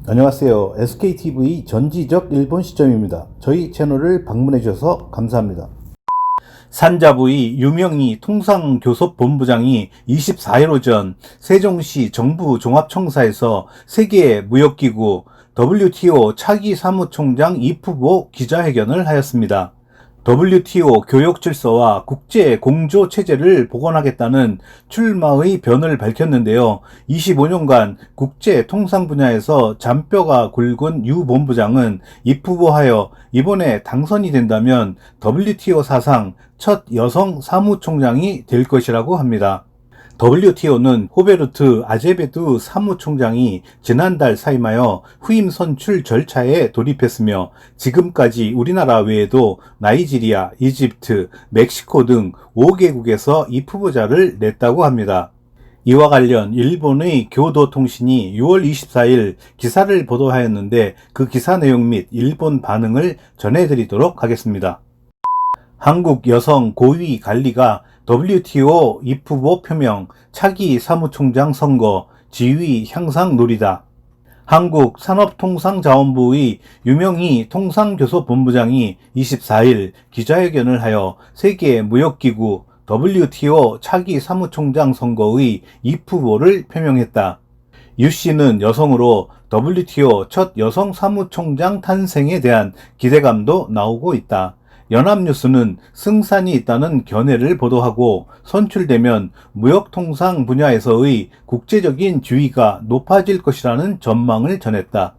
안녕하세요. SKTV 전지적 일본 시점입니다. 저희 채널을 방문해 주셔서 감사합니다. 산자부의 유명희 통상교섭본부장이 24일 오전 세종시 정부종합청사에서 세계무역기구 WTO 차기 사무총장 이프보 기자회견을 하였습니다. WTO 교역 질서와 국제 공조 체제를 복원하겠다는 출마의 변을 밝혔는데요. 25년간 국제 통상 분야에서 잔뼈가 굵은 유 본부장은 입후보하여 이번에 당선이 된다면 WTO 사상 첫 여성 사무총장이 될 것이라고 합니다. WTO는 호베르트 아제베두 사무총장이 지난달 사임하여 후임 선출 절차에 돌입했으며 지금까지 우리나라 외에도 나이지리아, 이집트, 멕시코 등 5개국에서 이 후보자를 냈다고 합니다. 이와 관련 일본의 교도통신이 6월 24일 기사를 보도하였는데 그 기사 내용 및 일본 반응을 전해드리도록 하겠습니다. 한국 여성 고위 관리가 WTO 입후보 표명, 차기 사무총장 선거, 지위 향상 노리다. 한국산업통상자원부의 유명희 통상교섭본부장이 24일 기자회견을 하여 세계무역기구 WTO 차기 사무총장 선거의 입후보를 표명했다. 유 씨는 여성으로 WTO 첫 여성 사무총장 탄생에 대한 기대감도 나오고 있다. 연합뉴스는 승산이 있다는 견해를 보도하고 선출되면 무역통상 분야에서의 국제적인 지위가 높아질 것이라는 전망을 전했다.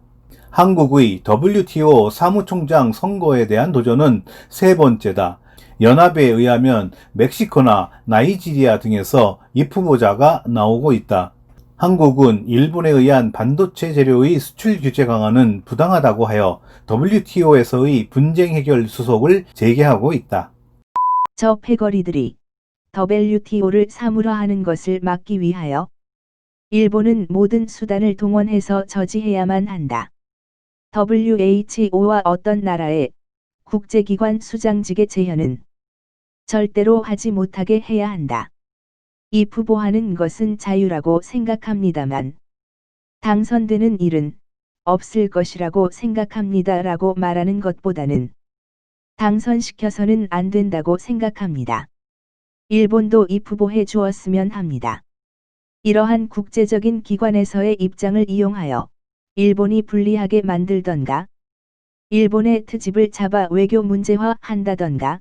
한국의 WTO 사무총장 선거에 대한 도전은 세 번째다. 연합에 의하면 멕시코나 나이지리아 등에서 입후보자가 나오고 있다. 한국은 일본에 의한 반도체 재료의 수출 규제 강화는 부당하다고 하여 WTO에서의 분쟁 해결 수속을 제기하고 있다. 저 패거리들이 WTO를 사물화하는 것을 막기 위하여 일본은 모든 수단을 동원해서 저지해야만 한다. WHO와 어떤 나라의 국제기관 수장직의 제현은 절대로 하지 못하게 해야 한다. 입후보하는 것은 자유라고 생각합니다만 당선되는 일은 없을 것이라고 생각합니다라고 말하는 것보다는 당선시켜서는 안 된다고 생각합니다. 일본도 입후보해 주었으면 합니다. 이러한 국제적인 기관에서의 입장을 이용하여 일본이 불리하게 만들던가 일본의 트집을 잡아 외교 문제화 한다던가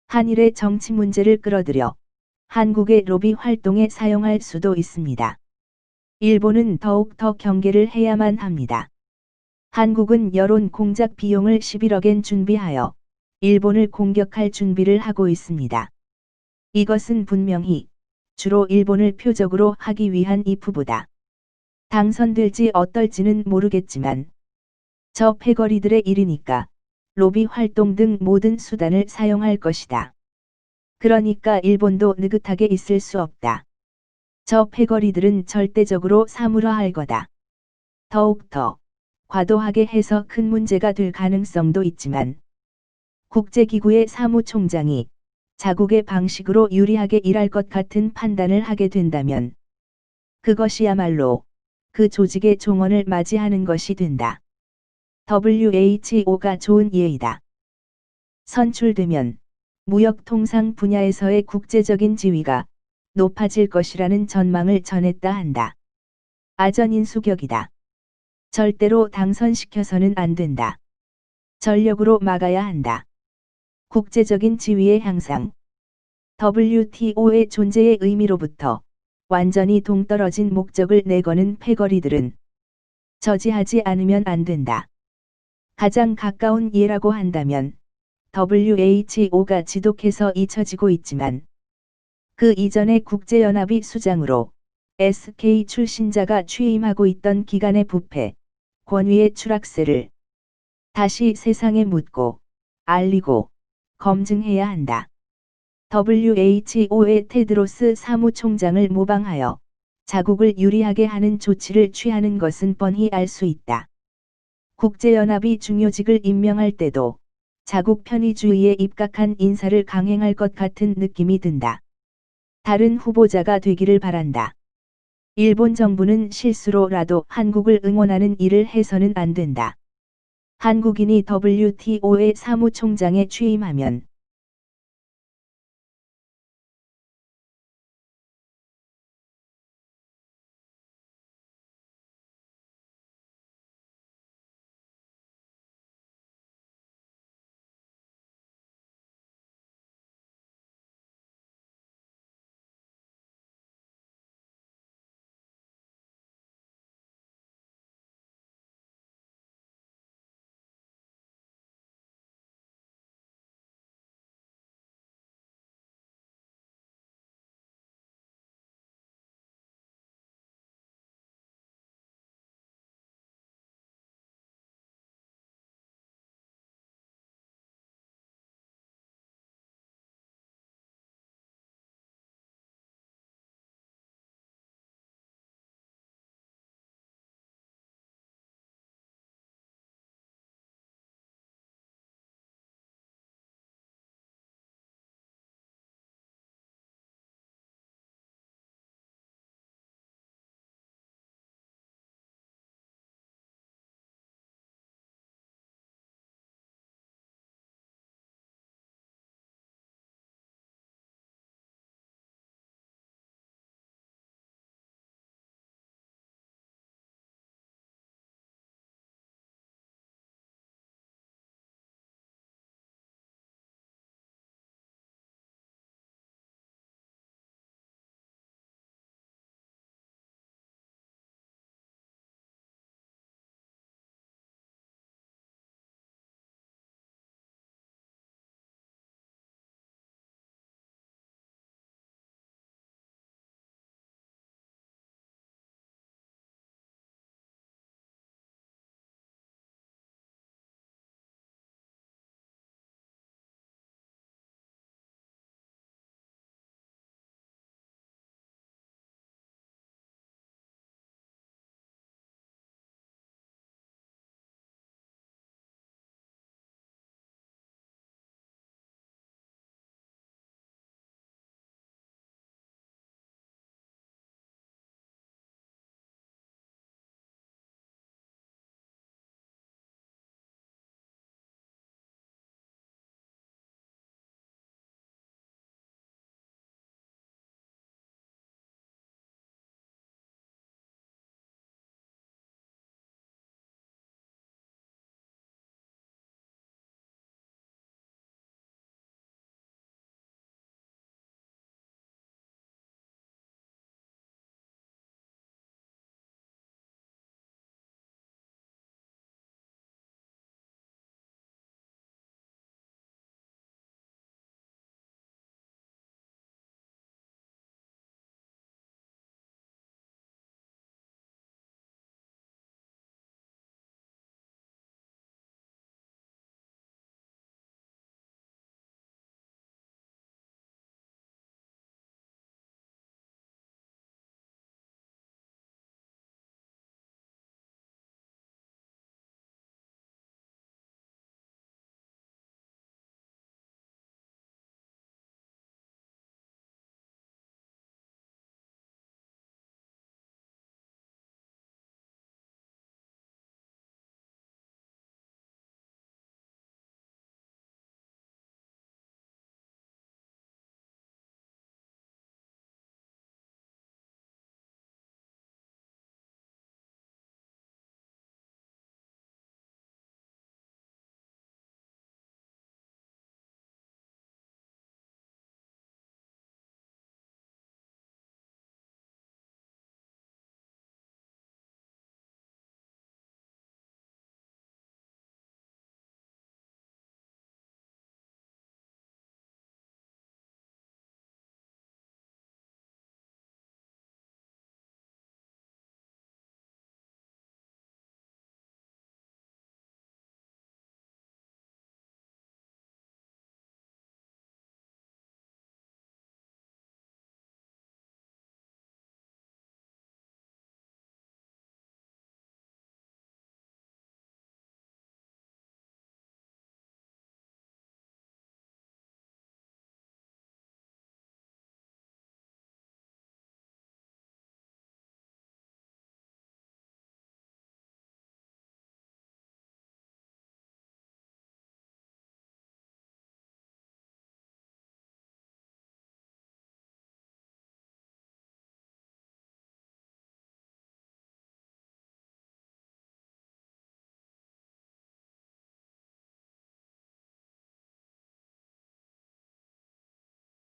한일의 정치 문제를 끌어들여 한국의 로비 활동에 사용할 수도 있습니다. 일본은 더욱 더 경계를 해야만 합니다. 한국은 여론 공작 비용을 11억엔 준비하여 일본을 공격할 준비를 하고 있습니다. 이것은 분명히 주로 일본을 표적으로 하기 위한 입후보다. 당선될지 어떨지는 모르겠지만 저 패거리들의 일이니까 로비 활동 등 모든 수단을 사용할 것이다. 그러니까 일본도 느긋하게 있을 수 없다. 저 패거리들은 절대적으로 사물화할 거다. 더욱더 과도하게 해서 큰 문제가 될 가능성도 있지만 국제기구의 사무총장이 자국의 방식으로 유리하게 일할 것 같은 판단을 하게 된다면 그것이야말로 그 조직의 종언을 맞이하는 것이 된다. WHO가 좋은 예이다. 선출되면 무역통상 분야에서의 국제적인 지위가 높아질 것이라는 전망을 전했다 한다. 아전인수격이다. 절대로 당선시켜서는 안 된다. 전력으로 막아야 한다. 국제적인 지위의 향상. WTO의 존재의 의미로부터 완전히 동떨어진 목적을 내거는 패거리들은 저지하지 않으면 안 된다. 가장 가까운 예라고 한다면 WHO가 지독해서 잊혀지고 있지만 그 이전의 국제연합이 수장으로 SK 출신자가 취임하고 있던 기간의 부패, 권위의 추락세를 다시 세상에 묻고 알리고 검증해야 한다. WHO의 테드로스 사무총장을 모방하여 자국을 유리하게 하는 조치를 취하는 것은 뻔히 알 수 있다. 국제연합이 중요직을 임명할 때도 자국 편의주의에 입각한 인사를 강행할 것 같은 느낌이 든다. 다른 후보자가 되기를 바란다. 일본 정부는 실수로라도 한국을 응원하는 일을 해서는 안 된다. 한국인이 WTO의 사무총장에 취임하면